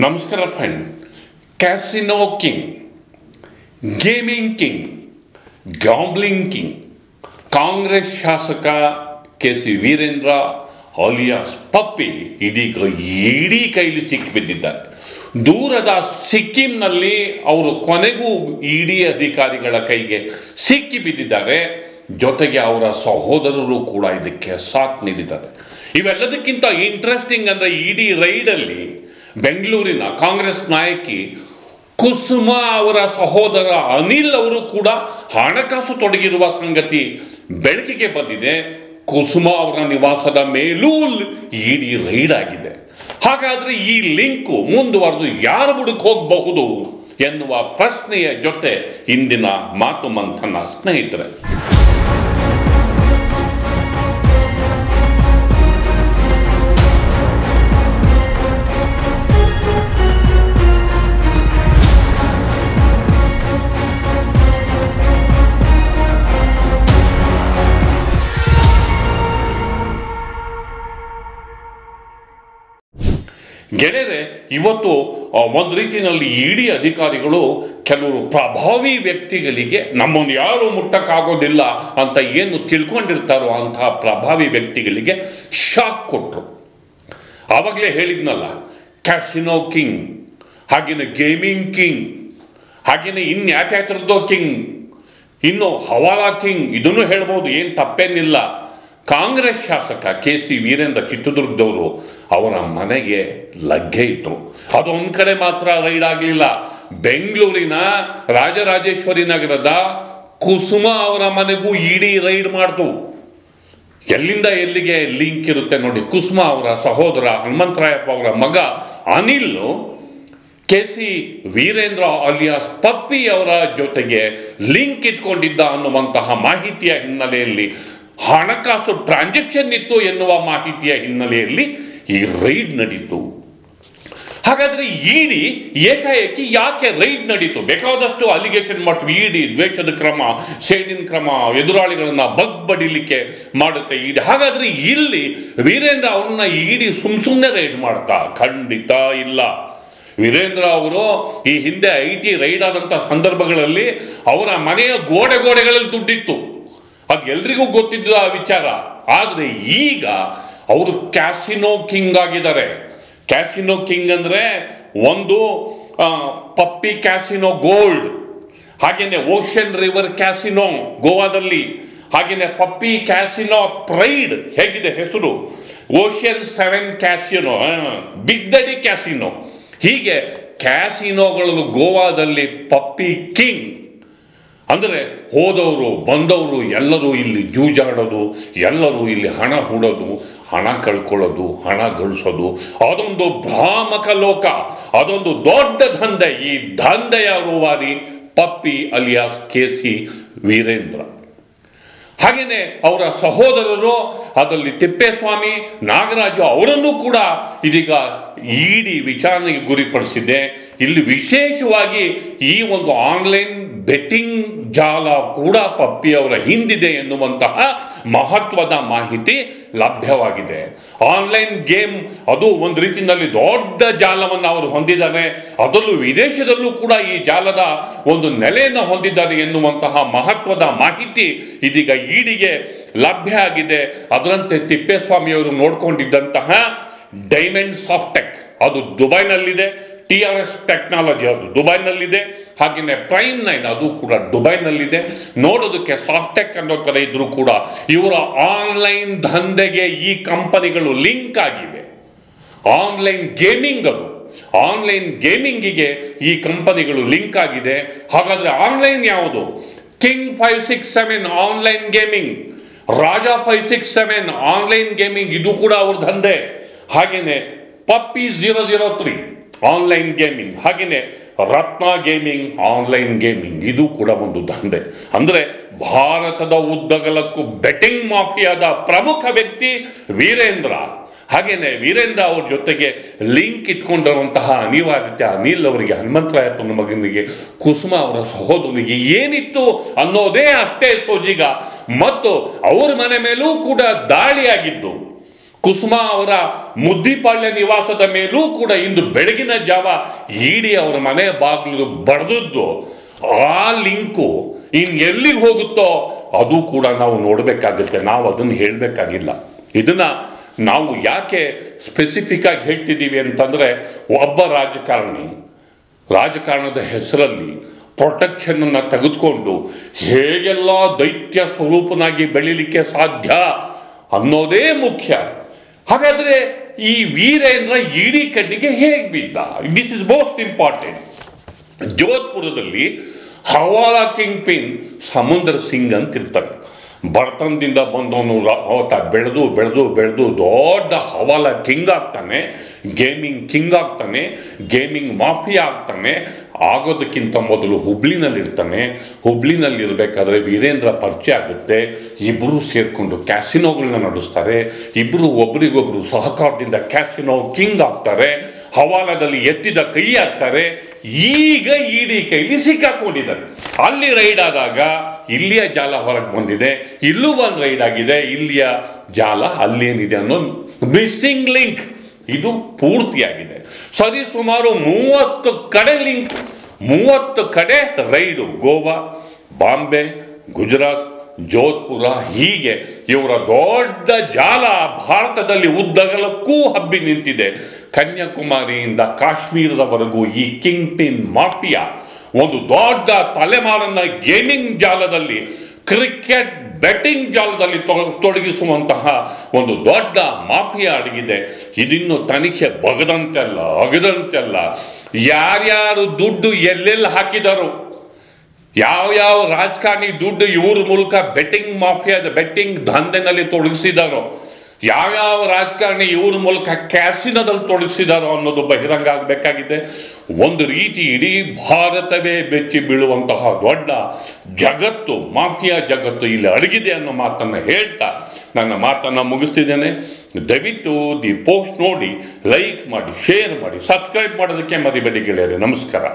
ನಮಸ್ಕಾರ friend. Casino king, gaming king, gambling king Congress ಶಾಸಕ KC. Veerendra alias ಪಪ್ಪಿ ಇದೀಗ ಇಡೀ ಕೈಲಿ ಸಿಕ್ಕಿಬಿದ್ದಿದ್ದಾರೆ. ದೂರದ ಸಿಕ್ಕಿಂನಲ್ಲಿ ಅವರು ಕೊನೆಗೂ ಇಡಿ ಅಧಿಕಾರಿಗಳ ಕೈಗೆ ಸಿಕ್ಕಿಬಿದ್ದಿದ್ದಾರೆ. ಜೊತೆಗೆ ಅವರ ಸಹೋದರರು ಕೂಡ ಇದಕ್ಕೆ ಸಾಥ್ ನೀಡಿದ್ದಾರೆ. ಇವೆಲ್ಲದಕ್ಕಿಂತ ಇಂಟ್ರೆಸ್ಟಿಂಗ್ ಅಂದರೆ ಇಡಿ ರೈಡಲ್ಲಿ ಬೆಂಗಳೂರಿನ ಕಾಂಗ್ರೆಸ್ ನಾಯಕಿ ಕುಸುಮಾ ಅವರ ಸಹೋದರ ಅನಿಲ್ ಅವರು ಕೂಡ ಹಣಕಾಸು ತೊಡಗಿರುವ ಸಂಗತಿ ಬೆಳಕಿಗೆ ಬಂದಿದೆ. ಕುಸುಮಾ ಅವರ ನಿವಾಸದ ಮೇಲೂ ಇಡಿ ರೈಡ್ ಆಗಿದೆ. ಹಾಗಾದರೆ ಈ ಲಿಂಕು ಮುಂದುವರೆದು ಯಾರು ಬುಡಕ್ಕೆ ಹೋಗಬಹುದು ಎನ್ನುವ ಪ್ರಶ್ನೆಯ ಜೊತೆ ಇಂದಿನ ಮಾತು ಮಂಥನ ಸ್ನೇಹಿತರೆ. ಗೆಳೆಯರೆ, ಇವತ್ತು ಒಂದು ರೀತಿಯಲ್ಲಿ ಇಡಿ ಅಧಿಕಾರಿಗಳು ಕೆಲವರು ಪ್ರಭಾವಿ ವ್ಯಕ್ತಿಗಳಿಗೆ ನಮ್ಮನ್ನು ಯಾರು ಮುಟ್ಟಕ್ಕಾಗೋದಿಲ್ಲ ಅಂತ ಏನು ತಿಳ್ಕೊಂಡಿರ್ತಾರೋ ಅಂತಹ ಪ್ರಭಾವಿ ವ್ಯಕ್ತಿಗಳಿಗೆ ಶಾಕ್ ಕೊಟ್ಟರು. ಆವಾಗಲೇ ಹೇಳಿದ್ನಲ್ಲ, ಕ್ಯಾಸಿನೋ ಕಿಂಗ್, ಹಾಗೆಯೇ ಗೇಮಿಂಗ್ ಕಿಂಗ್, ಹಾಗೆಯೇ ಇನ್ಯಾಕ್ಯಾಥರದೋ ಕಿಂಗ್, ಇನ್ನು ಹವಾಲಾ ಕಿಂಗ್, ಇದನ್ನು ಹೇಳ್ಬೋದು, ಏನು ತಪ್ಪೇನಿಲ್ಲ. ಕಾಂಗ್ರೆಸ್ ಶಾಸಕ ಕೆ.ಸಿ. ವೀರೇಂದ್ರ ಚಿತ್ರದುರ್ಗದವರು ಅವರ ಮನೆಗೆ ಲಗ್ಗೆ ಇಟ್ಟರು. ಅದೊಂದು ಕಡೆ ಮಾತ್ರ ರೈಡ್ ಆಗಲಿಲ್ಲ. ಬೆಂಗಳೂರಿನ ರಾಜರಾಜೇಶ್ವರಿ ನಗರದ ಕುಸುಮಾ ಅವರ ಮನೆಗೂ ಇಡಿ ರೈಡ್ ಮಾಡ್ತು. ಎಲ್ಲಿಂದ ಎಲ್ಲಿಗೆ ಲಿಂಕ್ ಇರುತ್ತೆ ನೋಡಿ. ಕುಸುಮಾ ಅವರ ಸಹೋದರ ಹನುಮಂತರಾಯಪ್ಪ ಅವರ ಮಗ ಅನಿಲ್ ಕೆ.ಸಿ. ವೀರೇಂದ್ರ ಅಲಿಯಾಸ್ ಪಪ್ಪಿ ಅವರ ಜೊತೆಗೆ ಲಿಂಕ್ ಇಟ್ಕೊಂಡಿದ್ದ ಅನ್ನುವಂತಹ ಮಾಹಿತಿಯ ಹಿನ್ನೆಲೆಯಲ್ಲಿ, ಹಣಕಾಸು ಟ್ರಾನ್ಸಾಕ್ಷನ್ ಇತ್ತು ಎನ್ನುವ ಮಾಹಿತಿಯ ಹಿನ್ನೆಲೆಯಲ್ಲಿ ಈ ರೈಡ್ ನಡೀತು. ಹಾಗಾದರೆ ಇಡಿ ಏಕಾಏಕಿ ಯಾಕೆ ರೈಡ್ ನಡೀತು? ಬೇಕಾದಷ್ಟು ಅಲಿಗೇಷನ್ ಮಾಡ್ತೀವಿ. ಇಡಿ ದ್ವೇಷದ ಕ್ರಮ, ಸೇಡಿನ ಕ್ರಮ, ಎದುರಾಳಿಗಳನ್ನ ಬಡಿಲಿಕ್ಕೆ ಮಾಡುತ್ತೆ ಇಡಿ. ಹಾಗಾದರೆ ಇಲ್ಲಿ ವೀರೇಂದ್ರ ಅವ್ರನ್ನ ಇಡಿ ಸುಮ್ಮನೆ ರೈಡ್ ಮಾಡ್ತಾ? ಖಂಡಿತ ಇಲ್ಲ. ವೀರೇಂದ್ರ ಅವರು ಈ ಹಿಂದೆ IT ರೈಡ್ ಆದಂಥ ಸಂದರ್ಭಗಳಲ್ಲಿ ಅವರ ಮನೆಯ ಗೋಡೆಗಳಲ್ಲಿ ದುಡ್ಡಿತ್ತು. ಅದು ಎಲ್ರಿಗೂ ಗೊತ್ತಿದ್ದ ಆ ವಿಚಾರ. ಆದರೆ ಈಗ ಅವರು ಕ್ಯಾಸಿನೋ ಕಿಂಗ್ ಆಗಿದ್ದಾರೆ. ಕ್ಯಾಸಿನೋ ಕಿಂಗ್ ಅಂದರೆ ಒಂದು ಪಪ್ಪಿ ಕ್ಯಾಸಿನೋ ಗೋಲ್ಡ್, ಹಾಗೆಯೇ ಓಷನ್ ರಿವರ್ ಕ್ಯಾಸಿನೋ ಗೋವಾದಲ್ಲಿ, ಹಾಗೆಯೇ ಪಪ್ಪಿ ಕ್ಯಾಸಿನೋ ಪ್ರೈಡ್, ಹೇಗಿದೆ ಹೆಸರು, ocean 7 casino, big daddy casino, ಹೀಗೆ ಕ್ಯಾಸಿನೋಗಳು ಗೋವಾದಲ್ಲಿ ಪಪ್ಪಿ ಕಿಂಗ್. ಅಂದರೆ ಹೋದವರು ಬಂದವರು ಎಲ್ಲರೂ ಇಲ್ಲಿ ಜೂಜಾಡೋದು, ಎಲ್ಲರೂ ಇಲ್ಲಿ ಹಣ ಹೂಡೋದು, ಹಣ ಕಳ್ಕೊಳ್ಳೋದು, ಹಣ ಗಳಿಸೋದು, ಅದೊಂದು ಭ್ರಾಮಕ ಲೋಕ, ಅದೊಂದು ದೊಡ್ಡ ದಂಧೆ. ಈ ದಂಧೆಯ ರೂವಾರಿ ಪಪ್ಪಿ ಅಲಿಯಾಸ್ ಕೆ.ಸಿ. ವೀರೇಂದ್ರ. ಹಾಗೆಯೇ ಅವರ ಸಹೋದರರು, ಅದರಲ್ಲಿ ತಿಪ್ಪೇಸ್ವಾಮಿ, ನಾಗರಾಜು ಅವರನ್ನು ಕೂಡ ಇದೀಗ ಇಡಿ ವಿಚಾರಣೆಗೆ ಗುರಿಪಡಿಸಿದೆ. ಇಲ್ಲಿ ವಿಶೇಷವಾಗಿ ಈ ಒಂದು ಆನ್ಲೈನ್ ಬೆಟ್ಟಿಂಗ್ ಜಾಲ ಕೂಡ ಪಪ್ಪಿ ಅವರ ಹಿಂದಿದೆ ಎನ್ನುವಂತಹ ಮಹತ್ವದ ಮಾಹಿತಿ ಲಭ್ಯವಾಗಿದೆ. ಆನ್ಲೈನ್ ಗೇಮ್ ಅದು ಒಂದು ರೀತಿಯಲ್ಲಿ ದೊಡ್ಡ ಜಾಲವನ್ನು ಅವರು ಹೊಂದಿದ್ದಾರೆ. ಅದರಲ್ಲೂ ವಿದೇಶದಲ್ಲೂ ಕೂಡ ಈ ಜಾಲದ ಒಂದು ನೆಲೆಯನ್ನು ಹೊಂದಿದ್ದಾರೆ ಎನ್ನುವಂತಹ ಮಹತ್ವದ ಮಾಹಿತಿ ಇದೀಗ ಇಡಿಗೆ ಲಭ್ಯ ಆಗಿದೆ. ಅದರಂತೆ ತಿಪ್ಪೇಸ್ವಾಮಿಯವರು ನೋಡ್ಕೊಂಡಿದ್ದಂತಹ ಡೈಮಂಡ್ ಸಾಫ್ಟೆಕ್ ಅದು ದುಬೈನಲ್ಲಿದೆ, TRS ಟೆಕ್ನಾಲಜಿ ಅದು ದುಬೈನಲ್ಲಿದೆ, ಹಾಗೆಯೇ ಪ್ರೈಮ್ 9 ಅದು ಕೂಡ ದುಬೈನಲ್ಲಿದೆ. ನೋಡೋದಕ್ಕೆ ಸಾಫ್ಟೆಕ್ ಅನ್ನೋ ಥರ ಇದ್ರೂ ಕೂಡ ಇವರ ಆನ್ಲೈನ್ ದಂಧೆಗೆ ಈ ಕಂಪನಿಗಳು ಲಿಂಕ್ ಆಗಿವೆ. ಆನ್ಲೈನ್ ಗೇಮಿಂಗ್, ಅದು ಆನ್ಲೈನ್ ಗೇಮಿಂಗಿಗೆ ಈ ಕಂಪನಿಗಳು ಲಿಂಕ್ ಆಗಿದೆ. ಹಾಗಾದರೆ ಆನ್ಲೈನ್ ಯಾವುದು? ಕಿಂಗ್ 567 ಆನ್ಲೈನ್ ಗೇಮಿಂಗ್, ರಾಜ 567 ಆನ್ಲೈನ್ ಗೇಮಿಂಗ್, ಇದು ಕೂಡ ಅವ್ರ ದಂಧೆ. ಹಾಗೆಯೇ ಪಪ್ಪಿ 003 ಆನ್ಲೈನ್ ಗೇಮಿಂಗ್, ಹಾಗೆಯೇ ರತ್ನ ಗೇಮಿಂಗ್ ಆನ್ಲೈನ್ ಗೇಮಿಂಗ್, ಇದು ಕೂಡ ಒಂದು ದಂಧೆ. ಅಂದರೆ ಭಾರತದ ಉದ್ದಗಲಕ್ಕೂ ಬೆಟ್ಟಿಂಗ್ ಮಾಫಿಯಾದ ಪ್ರಮುಖ ವ್ಯಕ್ತಿ ವೀರೇಂದ್ರ. ಹಾಗೆಯೇ ವೀರೇಂದ್ರ ಅವ್ರ ಜೊತೆಗೆ ಲಿಂಕ್ ಇಟ್ಕೊಂಡಿರುವಂತಹ ಅನಿವಾರ್ಯತೆ ಅನಿಲ್ ಅವರಿಗೆ, ಹನುಮಂತರಾಯಪ್ಪನ ಮಗನಿಗೆ, ಕುಸುಮಾ ಅವರ ಸಹೋದರನಿಗೆ ಏನಿತ್ತು ಅನ್ನೋದೇ ಅಷ್ಟೇ ಸೋಜಿಗ. ಮತ್ತು ಅವ್ರ ಮನೆ ಮೇಲೂ ಕೂಡ ದಾಳಿಯಾಗಿದ್ದು ಕುಸುಮಾ ಅವರ ಮುದ್ದಿಪಾಳ್ಯ ನಿವಾಸದ ಮೇಲೂ ಕೂಡ ಇಂದು ಬೆಳಗಿನ ಜಾವ ಇಡಿ ಅವರ ಮನೆ ಬಾಗಿಲು ಬಡ್ದದ್ದು. ಆ ಲಿಂಕು ಇನ್ನು ಎಲ್ಲಿಗೆ ಹೋಗುತ್ತೋ ಅದು ಕೂಡ ನಾವು ನೋಡಬೇಕಾಗುತ್ತೆ. ನಾವು ಅದನ್ನು ಹೇಳಬೇಕಾಗಿಲ್ಲ. ಇದನ್ನ ನಾವು ಯಾಕೆ ಸ್ಪೆಸಿಫಿಕ್ ಆಗಿ ಹೇಳ್ತಿದ್ದೀವಿ ಅಂತಂದರೆ, ಒಬ್ಬ ರಾಜಕಾರಣದ ಹೆಸರಲ್ಲಿ ಪ್ರೊಟೆಕ್ಷನನ್ನು ತೆಗೆದುಕೊಂಡು ಹೇಗೆಲ್ಲ ದೈತ್ಯ ಸ್ವರೂಪನಾಗಿ ಬೆಳೀಲಿಕ್ಕೆ ಸಾಧ್ಯ ಅನ್ನೋದೇ ಮುಖ್ಯ. ಹಾಗಾದರೆ ಈ ವೀರೇಂದ್ರ ಇಡಿ ಕಣ್ಣಿಗೆ ಹೇಗೆ ಬಿದ್ದ? This is most important. ಜೋಧ್ಪುರದಲ್ಲಿ ಹವಾಲಾ ಕಿಂಗ್ ಪಿನ್ ಸಮುಂದರ್ ಸಿಂಗ್ ಅಂತ ಇರ್ತಾರೆ. ಬರ್ತನದಿಂದ ಬಂದವನು ಬೆಳೆದು ದೊಡ್ಡ ಹವಾಲಾ ಕಿಂಗ್ ಆಗ್ತಾನೆ, ಗೇಮಿಂಗ್ ಕಿಂಗ್ ಆಗ್ತಾನೆ, ಗೇಮಿಂಗ್ ಮಾಫಿಯಾ ಆಗ್ತಾನೆ. ಆಗೋದಕ್ಕಿಂತ ಮೊದಲು ಹುಬ್ಳಿನಲ್ಲಿ ಇರಬೇಕಾದ್ರೆ ವೀರೇಂದ್ರ ಪರಿಚಯ ಆಗುತ್ತೆ. ಇಬ್ಬರು ಸೇರಿಕೊಂಡು ಕ್ಯಾಸಿನೋಗಳನ್ನ ನಡೆಸ್ತಾರೆ. ಇಬ್ಬರು ಒಬ್ರಿಗೊಬ್ರು ಸಹಕಾರದಿಂದ ಕ್ಯಾಸಿನೋ ಕಿಂಗ್ ಆಗ್ತಾರೆ. ಹವಾಲಾದಲ್ಲಿ ಎತ್ತಿದ ಕೈ ಆಗ್ತಾರೆ. ಈಗ ಇಡಿ ಕೈಲಿ ಸಿಕ್ಕಾಕೊಂಡಿದ್ದಾರೆ. ಅಲ್ಲಿ ರೈಡ್ ಆದಾಗ ಇಲ್ಲಿಯ ಜಾಲ ಹೊರಗೆ ಬಂದಿದೆ, ಇಲ್ಲೂ ಒಂದು ರೈಡ್ ಆಗಿದೆ. ಇಲ್ಲಿಯ ಜಾಲ ಅಲ್ಲೇನಿದೆ ಅನ್ನೋ ಮಿಸ್ಸಿಂಗ್ ಲಿಂಕ್ ಇದು ಪೂರ್ತಿಯಾಗಿದೆ. ಸರಿ ಸುಮಾರು 30 ಕಡೆ ಲಿಂಕ್, 30 ಕಡೆ ರೈಡು. ಗೋವಾ, ಬಾಂಬೆ, ಗುಜರಾತ್, ಜೋಧ್ಪುರ, ಹೀಗೆ ಇವರ ದೊಡ್ಡ ಜಾಲ ಭಾರತದಲ್ಲಿ ಉದ್ದಗಲಕ್ಕೂ ಹಬ್ಬಿ ನಿಂತಿದೆ. ಕನ್ಯಾಕುಮಾರಿಯಿಂದ ಕಾಶ್ಮೀರದವರೆಗೂ ಈ ಕಿಂಗ್ ಪಿನ್ ಮಾಫಿಯಾ ಒಂದು ದೊಡ್ಡ ತಲೆಮಾರನ್ನ ಗೇಮಿಂಗ್ ಜಾಲದಲ್ಲಿ, ಕ್ರಿಕೆಟ್ ಬೆಟ್ಟಿಂಗ್ ಜಾಲದಲ್ಲಿ ತೊಡಗಿಸುವಂತಹ ಒಂದು ದೊಡ್ಡ ಮಾಫಿಯಾ ಅಡಗಿದೆ. ಇದಿನ್ನು ತನಿಖೆ ಅಗದಂತೆಲ್ಲ ಯಾರ್ಯಾರು ದುಡ್ಡು ಎಲ್ಲೆಲ್ಲಿ ಹಾಕಿದರು, ಯಾವ ರಾಜಕಾರಣಿ ದುಡ್ಡು ಇವ್ರ ಮೂಲಕ ಬೆಟ್ಟಿಂಗ್ ಮಾಫಿಯಾದ ಬೆಟ್ಟಿಂಗ್ ದಂಧೆನಲ್ಲಿ ತೊಡಗಿಸಿದಾರೋ, ಯಾವ್ಯಾವ ರಾಜಕಾರಣಿ ಇವ್ರ ಮೂಲಕ ಕ್ಯಾಸಿನೋದಲ್ಲಿ ತೊಡಗಿಸಿದಾರೋ ಅನ್ನೋದು ಬಹಿರಂಗ ಆಗಬೇಕಾಗಿದೆ. ಒಂದು ರೀತಿ ಇಡೀ ಭಾರತವೇ ಬೆಚ್ಚಿ ಬೀಳುವಂತಹ ದೊಡ್ಡ ಜಗತ್ತು, ಮಾಫಿಯಾ ಜಗತ್ತು ಇಲ್ಲಿ ಅಡಗಿದೆ ಅನ್ನೋ ಮಾತನ್ನು ಹೇಳ್ತಾ ನನ್ನ ಮಾತನ್ನು ಮುಗಿಸ್ತಿದ್ದೇನೆ. ದಯವಿಟ್ಟು ದಿ ಪೋಸ್ಟ್ ನೋಡಿ, ಲೈಕ್ ಮಾಡಿ, ಶೇರ್ ಮಾಡಿ, ಸಬ್ಸ್ಕ್ರೈಬ್ ಮಾಡೋದಕ್ಕೆ ಮರಿಬೇಡಿ ಗೆಳೆಯರೆ. ನಮಸ್ಕಾರ.